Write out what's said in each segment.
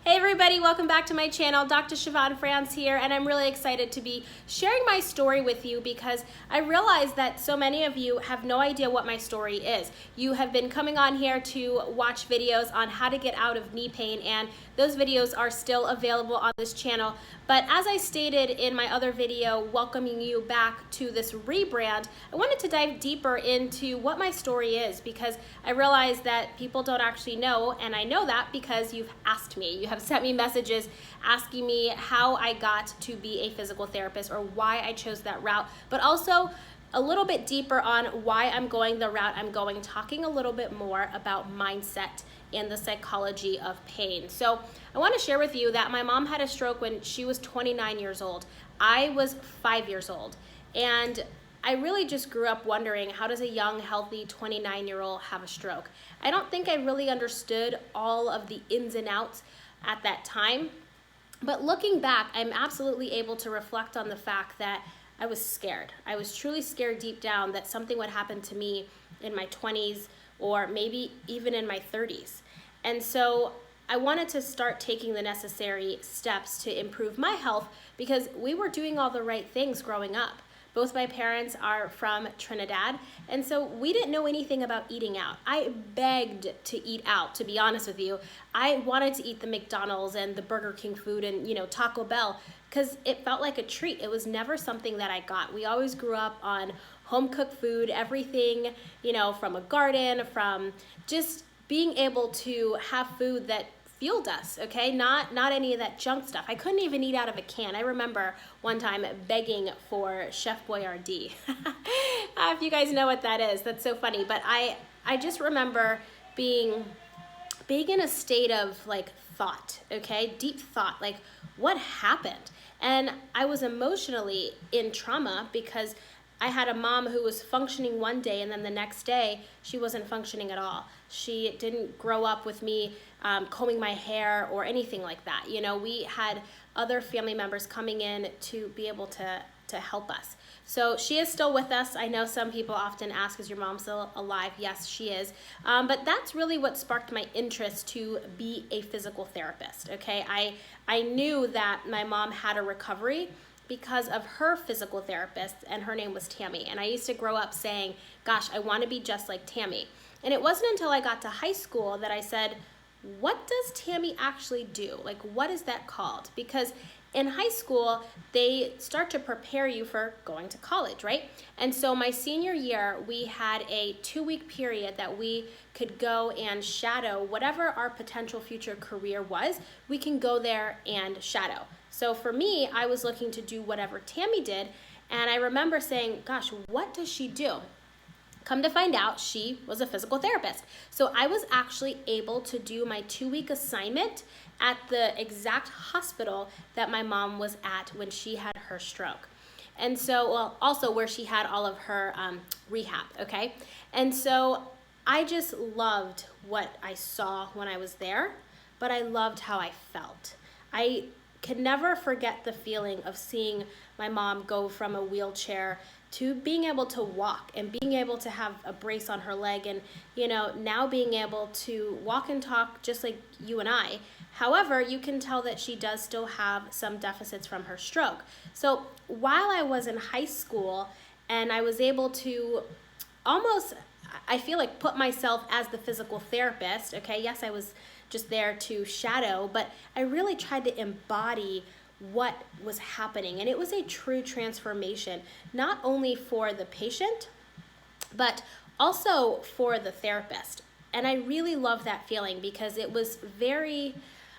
Hey everybody, welcome back to my channel. Dr. Siobhan here, and I'm really excited to be sharing my story with you because I realize that so many of you have no idea what my story is. You have been coming on here to watch videos on how to get out of knee pain, and those videos are still available on this channel. But as I stated in my other video, welcoming you back to this rebrand, I wanted to dive deeper into what my story is because I realize that people don't actually know, and I know that because you've asked me. You have sent me messages asking me how I got to be a physical therapist or why I chose that route, but also a little bit deeper on why I'm going the route I'm going, talking a little bit more about mindset and the psychology of pain. So I want to share with you that my mom had a stroke when she was 29 years old. I was 5 years old, and I really just grew up wondering, how does a young, healthy 29-year-old have a stroke? I don't think I really understood all of the ins and outs at that time, but looking back, I'm absolutely able to reflect on the fact that I was scared. I was truly scared deep down that something would happen to me in my 20s or maybe even in my 30s. And so I wanted to start taking the necessary steps to improve my health because we were doing all the right things growing up. Both my parents are from Trinidad, and so we didn't know anything about eating out. I begged to eat out, to be honest with you. I wanted to eat the McDonald's and the Burger King food and, Taco Bell because it felt like a treat. It was never something that I got. We always grew up on home-cooked food, everything, from a garden, from just being able to have food that fueled us, okay? Not any of that junk stuff. I couldn't even eat out of a can. I remember one time begging for Chef Boyardee. If you guys know what that is, that's so funny. But I just remember being in a state of thought, okay? Deep thought, what happened? And I was emotionally in trauma because I had a mom who was functioning one day and then the next day she wasn't functioning at all. She didn't grow up with me combing my hair or anything like that. We had other family members coming in to be able to help us. So she is still with us. I know some people often ask, is your mom still alive? Yes, she is. But that's really what sparked my interest to be a physical therapist, okay? I knew that my mom had a recovery because of her physical therapist, and her name was Tammy. And I used to grow up saying, gosh, I want to be just like Tammy. And it wasn't until I got to high school that I said, what does Tammy actually do? What is that called? Because in high school, they start to prepare you for going to college, right? And so my senior year, we had a 2-week period that we could go and shadow whatever our potential future career was. We can go there and shadow. So for me, I was looking to do whatever Tammy did, and I remember saying, gosh, what does she do? Come to find out, she was a physical therapist. So I was actually able to do my 2-week assignment at the exact hospital that my mom was at when she had her stroke. And so, well, also where she had all of her rehab, okay? And so I just loved what I saw when I was there, but I loved how I felt. I can never forget the feeling of seeing my mom go from a wheelchair to being able to walk and being able to have a brace on her leg and, now being able to walk and talk just like you and I. However, you can tell that she does still have some deficits from her stroke. So while I was in high school and I was able to almost, I feel like, put myself as the physical therapist, okay? Yes, I was just there to shadow, but I really tried to embody what was happening. And it was a true transformation, not only for the patient, but also for the therapist. And I really love that feeling because it was very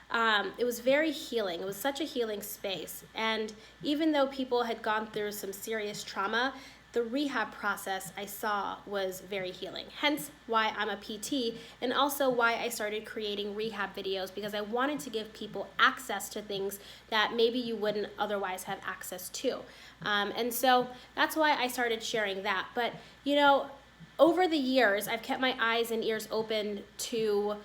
healing. It was such a healing space. And even though people had gone through some serious trauma, the rehab process I saw was very healing. Hence why I'm a PT, and also why I started creating rehab videos, because I wanted to give people access to things that maybe you wouldn't otherwise have access to. And so that's why I started sharing that. But, over the years, I've kept my eyes and ears open to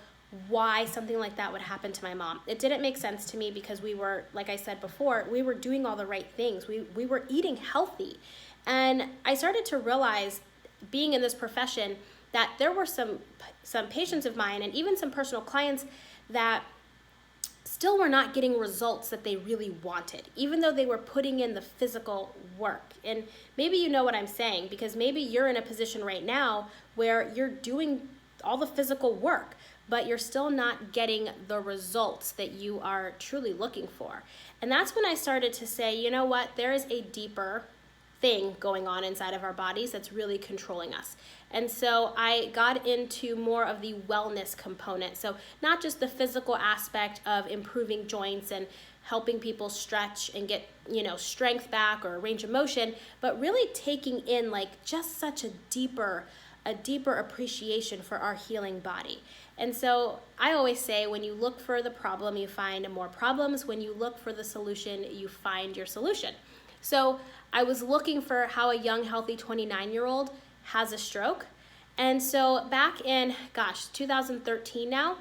why something like that would happen to my mom. It didn't make sense to me because we were, like I said before, we were doing all the right things. We were eating healthy. And I started to realize, being in this profession, that there were some patients of mine and even some personal clients that still were not getting results that they really wanted, even though they were putting in the physical work. And maybe you know what I'm saying, because maybe you're in a position right now where you're doing all the physical work, but you're still not getting the results that you are truly looking for. And that's when I started to say, you know what, there is a deeper thing going on inside of our bodies that's really controlling us. And so I got into more of the wellness component. So not just the physical aspect of improving joints and helping people stretch and get, strength back or range of motion, but really taking in like just such a deeper appreciation for our healing body. And so I always say, when you look for the problem, you find more problems. When you look for the solution, you find your solution. So I was looking for how a young, healthy 29-year-old has a stroke. And so back in, 2013 now,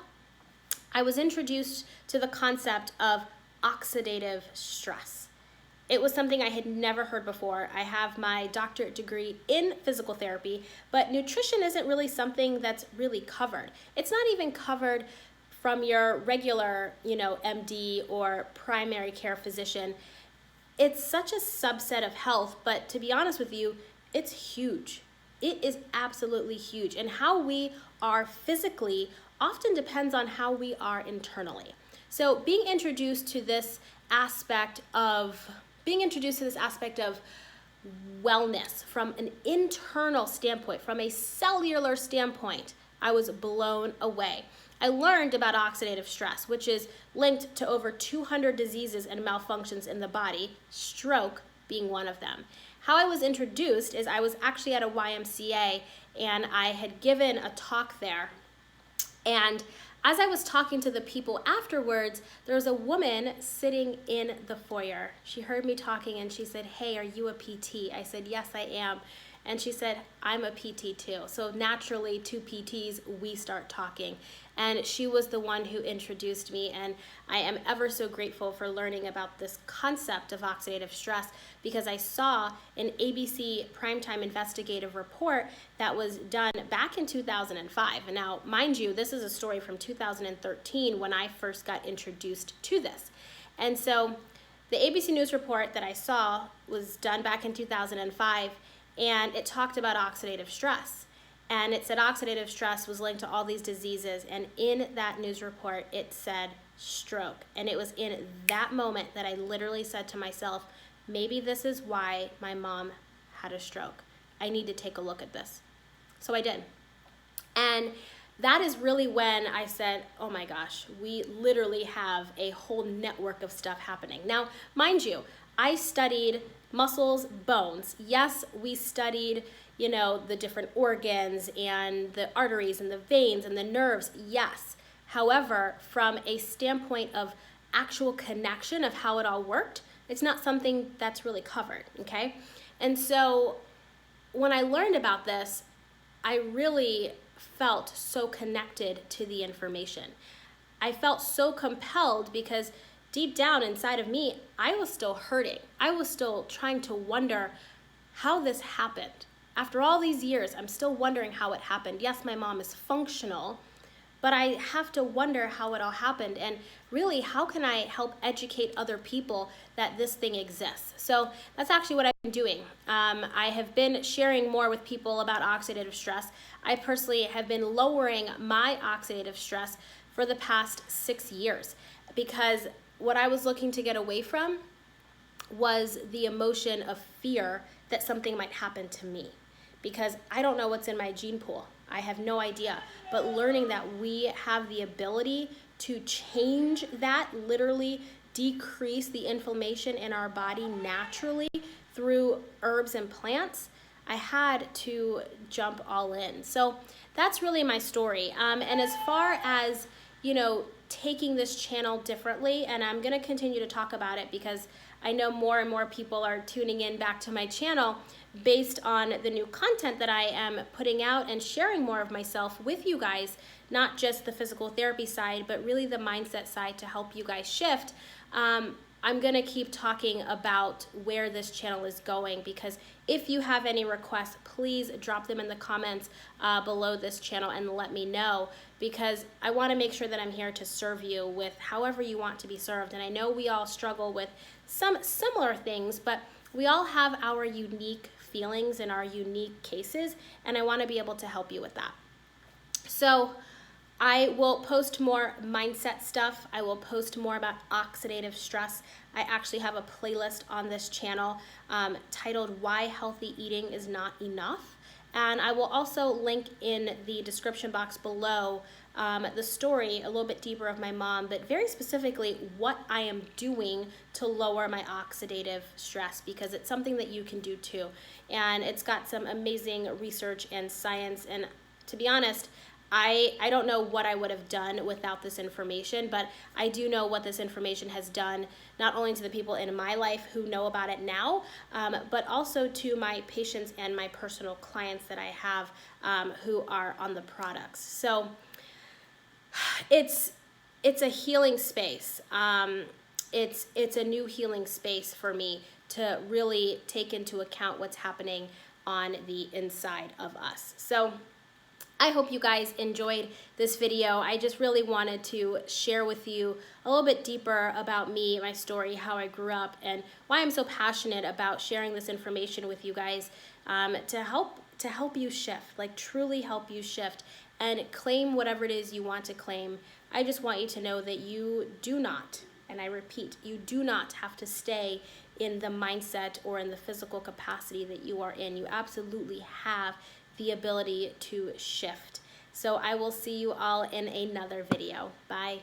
I was introduced to the concept of oxidative stress. It was something I had never heard before. I have my doctorate degree in physical therapy, but nutrition isn't really something that's really covered. It's not even covered from your regular, MD or primary care physician. It's such a subset of health, but to be honest with you, it's huge. It is absolutely huge. And how we are physically often depends on how we are internally. So being introduced to this aspect of wellness from an internal standpoint, from a cellular standpoint, I was blown away. I learned about oxidative stress, which is linked to over 200 diseases and malfunctions in the body, stroke being one of them. How I was introduced is I was actually at a YMCA and I had given a talk there. And as I was talking to the people afterwards, there was a woman sitting in the foyer. She heard me talking and she said, "Hey, are you a PT?" I said, "Yes, I am." And she said, "I'm a PT too." So naturally, two PTs, we start talking. And she was the one who introduced me, and I am ever so grateful for learning about this concept of oxidative stress, because I saw an ABC primetime investigative report that was done back in 2005. And now, mind you, this is a story from 2013 when I first got introduced to this. And so the ABC News report that I saw was done back in 2005, and it talked about oxidative stress. And it said oxidative stress was linked to all these diseases. And in that news report, it said stroke. And it was in that moment that I literally said to myself, maybe this is why my mom had a stroke. I need to take a look at this. So I did. And that is really when I said, oh my gosh, we literally have a whole network of stuff happening. Now, mind you, I studied muscles, bones. Yes, we studied, the different organs and the arteries and the veins and the nerves. Yes. However, from a standpoint of actual connection of how it all worked, it's not something that's really covered, okay? And so when I learned about this, I really felt so connected to the information. I felt so compelled because deep down inside of me, I was still hurting. I was still trying to wonder how this happened. After all these years, I'm still wondering how it happened. Yes, my mom is functional, but I have to wonder how it all happened. And really, how can I help educate other people that this thing exists? So that's actually what I've been doing. I have been sharing more with people about oxidative stress. I personally have been lowering my oxidative stress for the past 6 years, because what I was looking to get away from was the emotion of fear that something might happen to me, because I don't know what's in my gene pool. I have no idea. But learning that we have the ability to change that, literally decrease the inflammation in our body naturally through herbs and plants, I had to jump all in. So that's really my story. And as far as, taking this channel differently, and I'm going to continue to talk about it because I know more and more people are tuning in back to my channel based on the new content that I am putting out and sharing more of myself with you guys, not just the physical therapy side, but really the mindset side to help you guys shift. I'm going to keep talking about where this channel is going, because if you have any requests, please drop them in the comments below this channel and let me know, because I want to make sure that I'm here to serve you with however you want to be served. And I know we all struggle with some similar things, but we all have our unique feelings and our unique cases, and I want to be able to help you with that. So I will post more mindset stuff. I will post more about oxidative stress. I actually have a playlist on this channel titled Why Healthy Eating is Not Enough. And I will also link in the description box below the story a little bit deeper of my mom, but very specifically what I am doing to lower my oxidative stress, because it's something that you can do too. And it's got some amazing research and science. And to be honest, I don't know what I would have done without this information, but I do know what this information has done, not only to the people in my life who know about it now, but also to my patients and my personal clients that I have who are on the products. So it's a healing space. It's a new healing space for me to really take into account what's happening on the inside of us. So I hope you guys enjoyed this video. I just really wanted to share with you a little bit deeper about me, my story, how I grew up, and why I'm so passionate about sharing this information with you guys to help you shift, like truly help you shift and claim whatever it is you want to claim. I just want you to know that you do not, and I repeat, you do not have to stay in the mindset or in the physical capacity that you are in. You absolutely have the ability to shift. So I will see you all in another video. Bye.